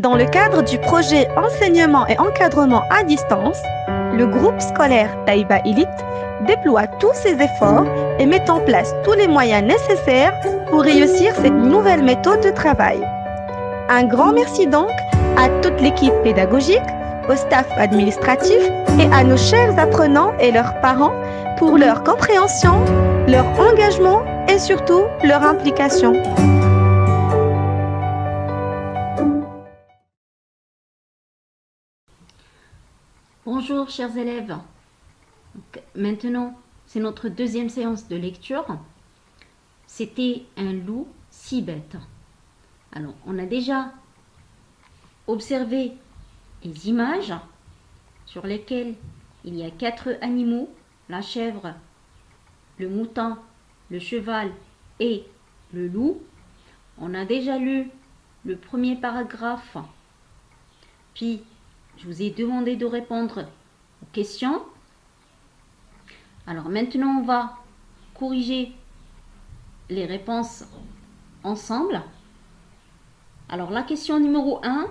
Dans le cadre du projet Enseignement et encadrement à distance, le groupe scolaire Taïba Elite déploie tous ses efforts et met en place tous les moyens nécessaires pour réussir cette nouvelle méthode de travail. Un grand merci donc à toute l'équipe pédagogique, au staff administratif et à nos chers apprenants et leurs parents pour leur compréhension, leur engagement et surtout leur implication. Bonjour chers élèves. Maintenant, c'est notre deuxième séance de lecture. C'était un loup si bête. Alors, on a déjà observé les images sur lesquelles il y a 4 animaux, la chèvre, le mouton, le cheval et le loup. On a déjà lu le premier paragraphe, puis je vous ai demandé de répondre aux questions. Alors maintenant, on va corriger les réponses ensemble. Alors la question numéro 1,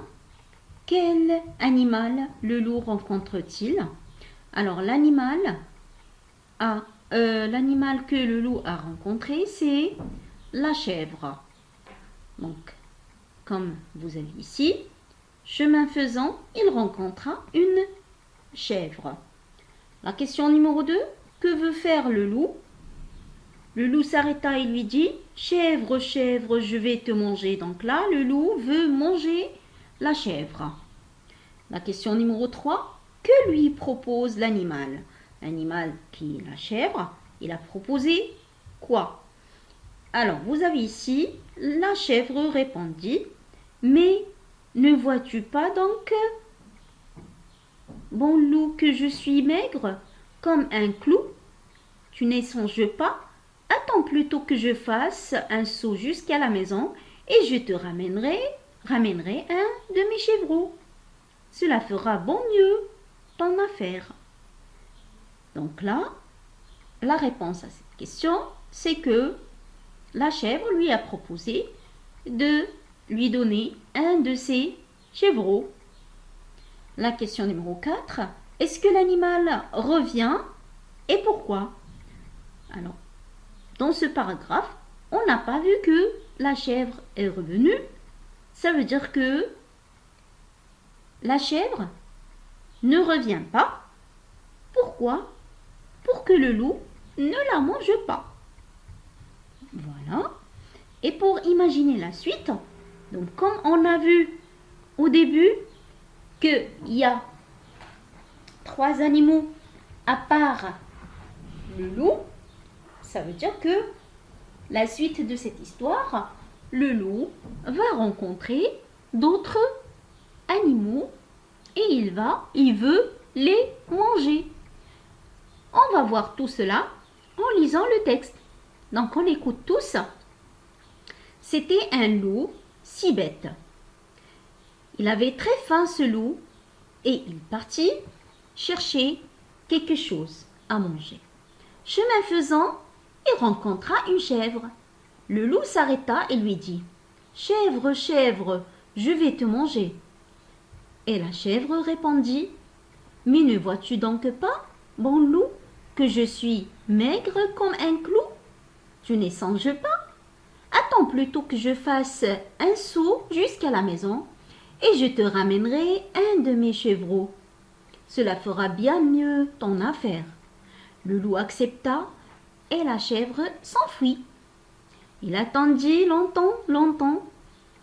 quel animal le loup rencontre-t-il? Alors l'animal que le loup a rencontré, c'est la chèvre. Donc, comme vous avez ici, chemin faisant, il rencontra une chèvre. La question numéro 2, que veut faire le loup? Le loup s'arrêta et lui dit, chèvre, chèvre, je vais te manger. Donc là, le loup veut manger la chèvre. La question numéro 3, que lui propose l'animal? L'animal qui est la chèvre, il a proposé quoi? Alors, vous avez ici, la chèvre répondit, mais ne vois-tu pas donc, bon loup, que je suis maigre comme un clou? Tu n'y songes pas? Attends plutôt que je fasse un saut jusqu'à la maison et je te ramènerai un de mes chevreaux. Cela fera bon mieux ton affaire. Donc là, la réponse à cette question, c'est que la chèvre lui a proposé de lui donner un de ses chevreaux. La question numéro 4, est-ce que l'animal revient et pourquoi? Alors, dans ce paragraphe, on n'a pas vu que la chèvre est revenue. Ça veut dire que la chèvre ne revient pas. Pourquoi? Pour que le loup ne la mange pas. Voilà. Et pour imaginer la suite, donc comme on a vu au début qu'il y a 3 animaux à part le loup, ça veut dire que la suite de cette histoire, le loup va rencontrer d'autres animaux et il veut les manger. On va voir tout cela en lisant le texte. Donc on écoute tous. C'était un loup si bête. Il avait très faim ce loup et il partit chercher quelque chose à manger. Chemin faisant, il rencontra une chèvre. Le loup s'arrêta et lui dit, chèvre, chèvre, je vais te manger. Et la chèvre répondit, mais ne vois-tu donc pas, bon loup, que je suis maigre comme un clou? Tu n'y songes pas? Attends plutôt que je fasse un saut jusqu'à la maison et je te ramènerai un de mes chevreaux. Cela fera bien mieux ton affaire. Le loup accepta et la chèvre s'enfuit. Il attendit longtemps,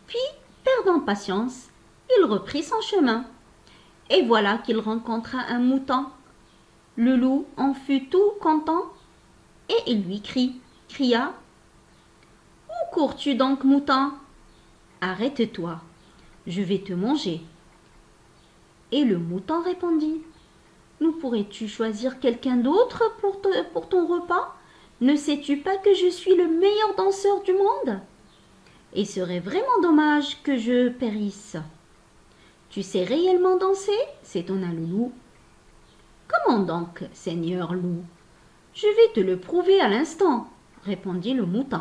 puis, perdant patience, il reprit son chemin. Et voilà qu'il rencontra un mouton. Le loup en fut tout content et il lui cria, « Où cours-tu donc, mouton? Arrête-toi, je vais te manger. » Et le mouton répondit, « Ne pourrais-tu choisir quelqu'un d'autre pour ton repas? Ne sais-tu pas que je suis le meilleur danseur du monde? Et serait vraiment dommage que je périsse. » « Tu sais réellement danser? S'étonna le loup. « Comment donc, seigneur loup? Je vais te le prouver à l'instant, répondit le mouton.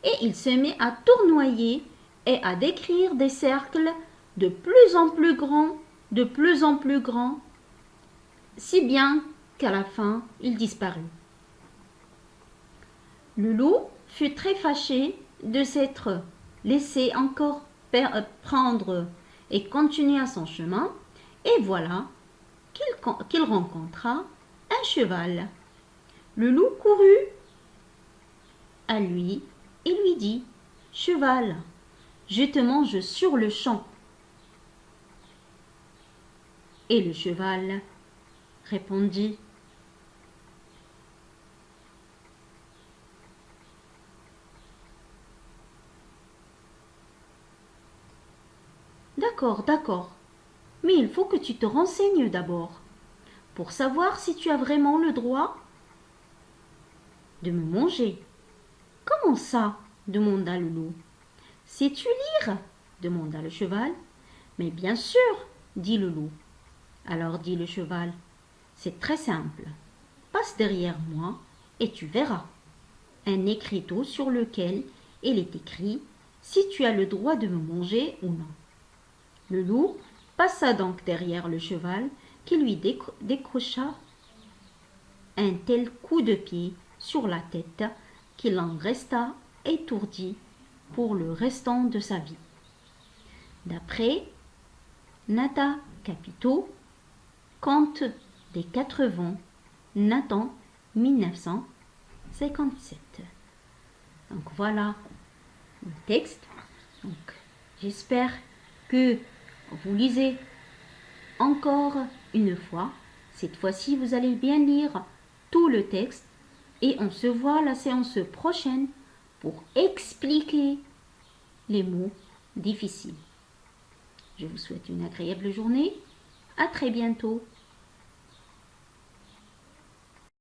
Et il se mit à tournoyer et à décrire des cercles de plus en plus grand, de plus en plus grand, si bien qu'à la fin, il disparut. Le loup fut très fâché de s'être laissé encore prendre et continuer à son chemin, et voilà qu'il rencontra un cheval. Le loup courut à lui et lui dit: « Cheval, je te mange sur le champ. » Et le cheval répondit: « D'accord, d'accord, mais il faut que tu te renseignes d'abord pour savoir si tu as vraiment le droit de me manger. »« Comment ça ?» demanda le loup. « Sais-tu lire ?» demanda le cheval. « Mais bien sûr, dit le loup. » Alors dit le cheval: « C'est très simple. Passe derrière moi et tu verras un écriteau sur lequel il est écrit si tu as le droit de me manger ou non. » Le loup passa donc derrière le cheval qui lui décrocha un tel coup de pied sur la tête qu'il en resta étourdi pour le restant de sa vie. D'après Nata Capito, Conte des 4 vents, Nathan 1957. Donc voilà le texte. Donc j'espère que vous lisez encore une fois. Cette fois-ci, vous allez bien lire tout le texte et on se voit la séance prochaine pour expliquer les mots difficiles. Je vous souhaite une agréable journée. À très bientôt.